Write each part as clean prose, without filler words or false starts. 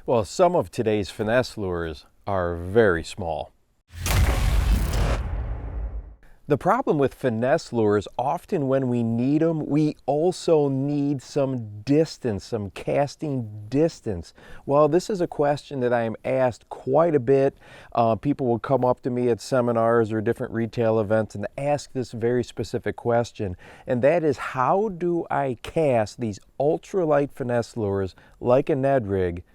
Well, some of today's finesse lures are very small. The problem with finesse lures, often when we need them, we also need some distance, some casting distance. Well, this is a question that I am asked quite a bit. People will come up to me at seminars or different retail events and ask this very specific question, and that is, how do I cast these ultralight finesse lures like a Ned rig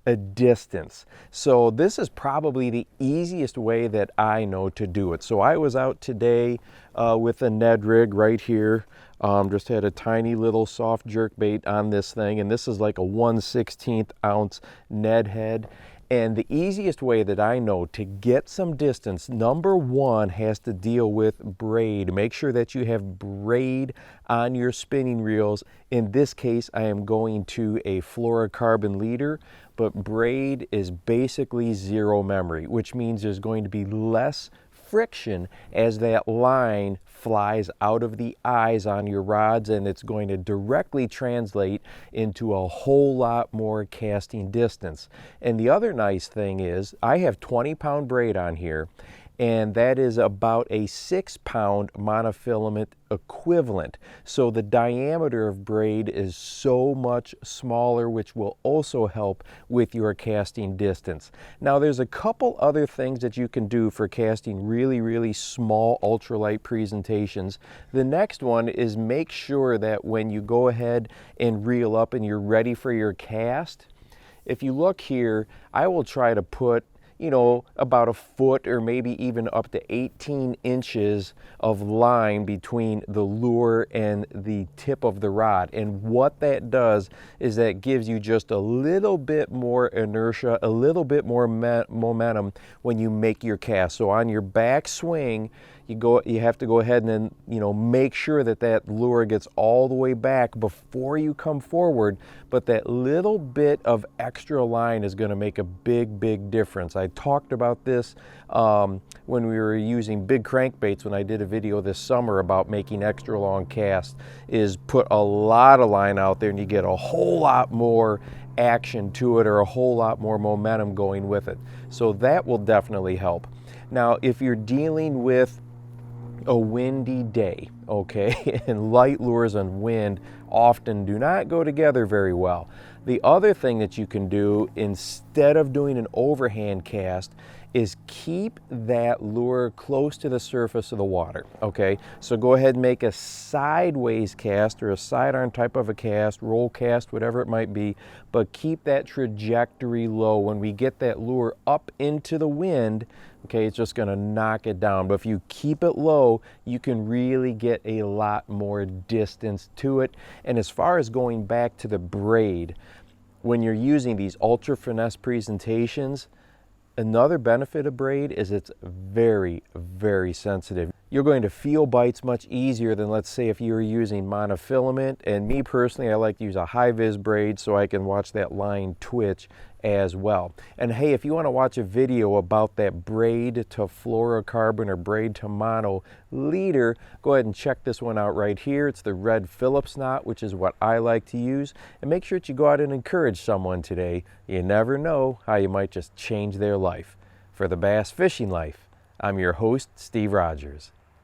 a distance? So this is probably the easiest way that I know to do it. So I was out today with a Ned rig right here. Just had a tiny little soft jerk bait on this thing, and this is like a 1/16 ounce Ned head. And the easiest way that I know to get some distance, number one, has to deal with braid. Make sure that you have braid on your spinning reels. In this case, I am going to a fluorocarbon leader, but braid is basically zero memory, which means there's going to be less friction as that line flies out of the eyes on your rods, and it's going to directly translate into a whole lot more casting distance. And the other nice thing is I have 20-pound braid on here, and that is about a 6-pound monofilament equivalent. So the diameter of braid is so much smaller, which will also help with your casting distance. Now, there's a couple other things that you can do for casting really small ultralight presentations. The next one is make sure that when you go ahead and reel up and you're ready for your cast, if you look here, I will try to put about a foot or maybe even up to 18 inches of line between the lure and the tip of the rod. And what that does is that gives you just a little bit more inertia, a little bit more momentum when you make your cast. So on your back swing, you have to go ahead and then, make sure that that lure gets all the way back before you come forward. But that little bit of extra line is going to make a big difference. I talked about this when we were using big crankbaits when I did a video this summer about making extra long casts, is put a lot of line out there and you get a whole lot more action to it, or a whole lot more momentum going with it. So that will definitely help. Now, if you're dealing with a windy day, okay, and light lures and wind often do not go together very well. The other thing that you can do instead of doing an overhand cast is keep that lure close to the surface of the water, okay? So go ahead and make a sideways cast or a sidearm type of a cast, roll cast, whatever it might be, but keep that trajectory low. When we get that lure up into the wind, okay, it's just gonna knock it down. But if you keep it low, you can really get a lot more distance to it. And as far as going back to the braid, when you're using these ultra finesse presentations, another benefit of braid is it's very sensitive. You're going to feel bites much easier than, let's say, if you were using monofilament. And me personally, I like to use a high-vis braid so I can watch that line twitch as well. And hey, if you want to watch a video about that braid to fluorocarbon or braid to mono leader, go ahead and check this one out right here. It's the red Phillips knot, which is what I like to use. And make sure that you go out and encourage someone today. You never know how you might just change their life. For the Bass Fishing Life, I'm your host, Steve Rogers.